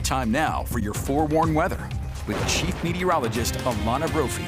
Time now for your forewarned weather with Chief Meteorologist Alana Brophy.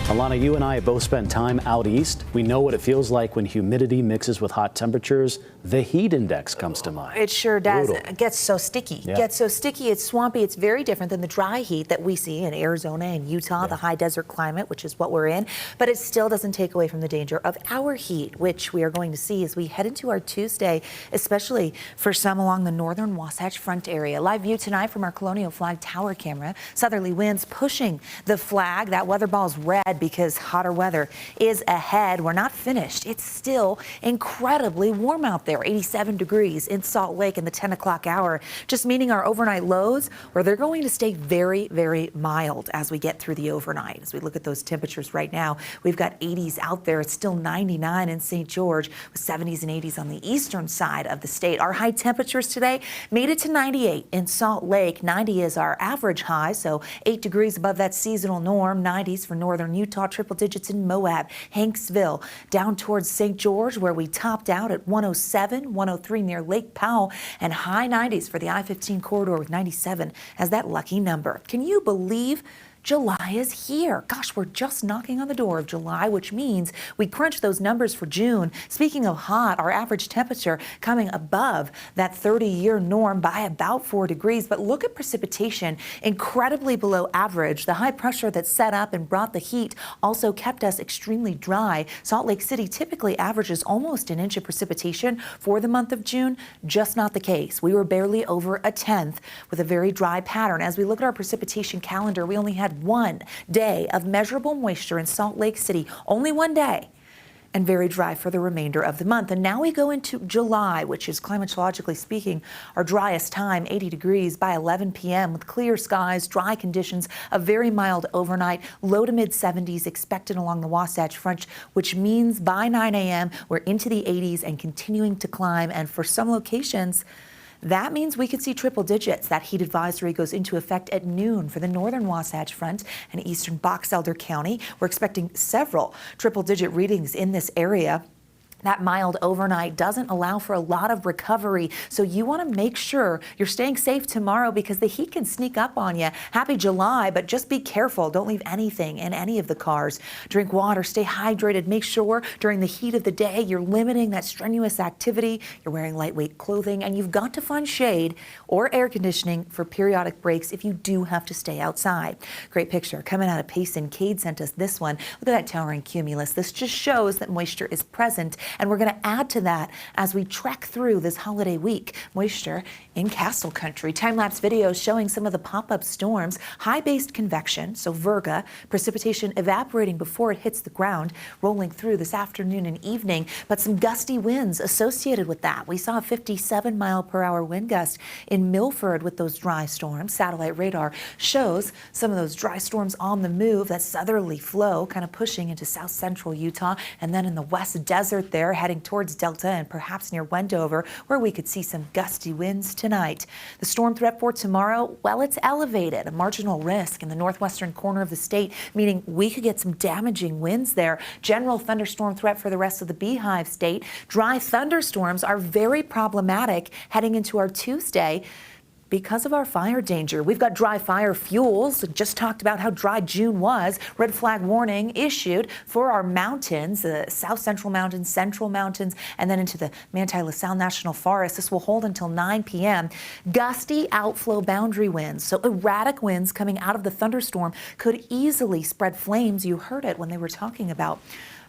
Alana, you and I have both spent time out east. We know what it feels like when humidity mixes with hot temperatures. The heat index comes to mind. It sure does. Brutal. It gets so sticky. Yeah. It gets so sticky, it's swampy. It's very different than the dry heat that we see in Arizona and Utah, the high desert climate, which is what we're in. But it still doesn't take away from the danger of our heat, which we are going to see as we head into our Tuesday, especially for some along the Northern Wasatch Front area. Live view tonight from our Colonial Flag Tower camera. Southerly winds pushing the flag. That weather ball's red because hotter weather is ahead. We're not finished. It's still incredibly warm out there. 87 degrees in Salt Lake in the 10 o'clock hour, just meaning our overnight lows, where they're going to stay very, very mild as we get through the overnight. As we look at those temperatures right now, we've got 80s out there. It's still 99 in St. George with 70s and 80s on the eastern side of the state. Our high temperatures today made it to 98 in Salt Lake. 90 is our average high, so 8 degrees above that seasonal norm. 90s for northern Utah, triple digits in Moab, Hanksville, down towards St. George, where we topped out at 107, 103 near Lake Powell, and high 90s for the I-15 corridor with 97 as that lucky number. Can you believe July is here? Gosh, we're just knocking on the door of July, which means we crunch those numbers for June. Speaking of hot, our average temperature coming above that 30-year norm by about 4 degrees. But look at precipitation, incredibly below average. The high pressure that set up and brought the heat also kept us extremely dry. Salt Lake City typically averages almost an inch of precipitation for the month of June. Just not the case. We were barely over a tenth with a very dry pattern. As we look at our precipitation calendar, we only had 1 day of measurable moisture in Salt Lake City, only 1 day, and very dry for the remainder of the month. And now we go into July, which is climatologically speaking our driest time, 80 degrees by 11 p.m. with clear skies, dry conditions, a very mild overnight, low to mid 70s expected along the Wasatch Front, which means by 9 a.m. we're into the 80s and continuing to climb. And for some locations, that means we could see triple digits. That heat advisory goes into effect at noon for the Northern Wasatch Front and eastern Box Elder County. We're expecting several triple-digit readings in this area. That mild overnight doesn't allow for a lot of recovery, so you want to make sure you're staying safe tomorrow because the heat can sneak up on you. Happy July, but just be careful. Don't leave anything in any of the cars. Drink water, stay hydrated. Make sure during the heat of the day you're limiting that strenuous activity. You're wearing lightweight clothing, and you've got to find shade or air conditioning for periodic breaks if you do have to stay outside. Great picture coming out of Payson. Cade sent us this one. Look at that towering cumulus. This just shows that moisture is present. And we're going to add to that as we trek through this holiday week. Moisture in Castle Country. Time-lapse videos showing some of the pop-up storms. High-based convection, so virga, precipitation evaporating before it hits the ground, rolling through this afternoon and evening. But some gusty winds associated with that. We saw a 57-mile-per-hour wind gust in Milford with those dry storms. Satellite radar shows some of those dry storms on the move. That southerly flow kind of pushing into south-central Utah, and then in the west desert there, heading towards Delta and perhaps near Wendover, where we could see some gusty winds tonight. The storm threat for tomorrow, well, it's elevated. A marginal risk in the northwestern corner of the state, meaning we could get some damaging winds there. General thunderstorm threat for the rest of the Beehive State. Dry thunderstorms are very problematic heading into our Tuesday because of our fire danger. We've got dry fire fuels. Just talked about how dry June was. Red flag warning issued for our mountains, the south central mountains, central mountains, and then into the Manti La Sal National Forest. This will hold until 9 p.m. Gusty outflow boundary winds. So erratic winds coming out of the thunderstorm could easily spread flames. You heard it when they were talking about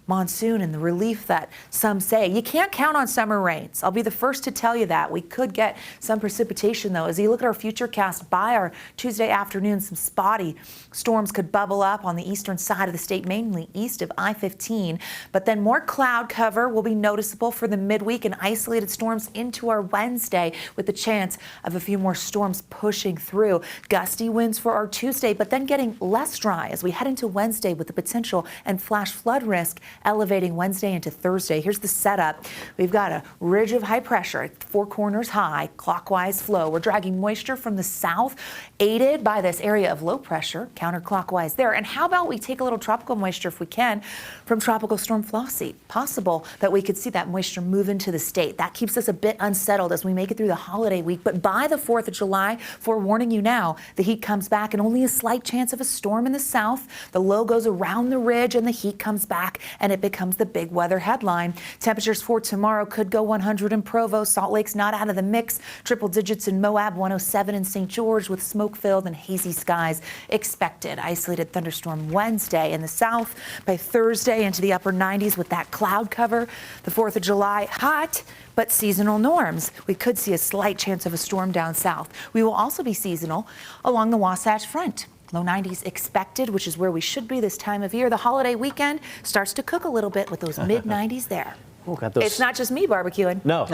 monsoon and the relief that some say. You can't count on summer rains. I'll be the first to tell you that. We could get some precipitation, though. As you look at our future cast by our Tuesday afternoon, some spotty storms could bubble up on the eastern side of the state, mainly east of I-15. But then more cloud cover will be noticeable for the midweek and isolated storms into our Wednesday with the chance of a few more storms pushing through. Gusty winds for our Tuesday, but then getting less dry as we head into Wednesday with the potential and flash flood risk elevating Wednesday into Thursday. Here's the setup. We've got a ridge of high pressure at four corners high, clockwise flow. We're dragging moisture from the south, aided by this area of low pressure, counterclockwise there. And how about we take a little tropical moisture, if we can, from Tropical Storm Flossie? Possible that we could see that moisture move into the state. That keeps us a bit unsettled as we make it through the holiday week. But by the 4th of July, forewarning you now, the heat comes back and only a slight chance of a storm in the south. The low goes around the ridge and the heat comes back and it becomes the big weather headline. Temperatures for tomorrow could go 100 in Provo. Salt Lake's not out of the mix. Triple digits in Moab, 107 in St. George with smoke-filled and hazy skies expected. Isolated thunderstorm Wednesday in the south. By Thursday into the upper 90s with that cloud cover. The 4th of July, hot, but seasonal norms. We could see a slight chance of a storm down south. We will also be seasonal along the Wasatch Front. Low 90s expected, which is where we should be this time of year. The holiday weekend starts to cook a little bit with those mid 90s there. Oh, got those. It's not just me barbecuing. No,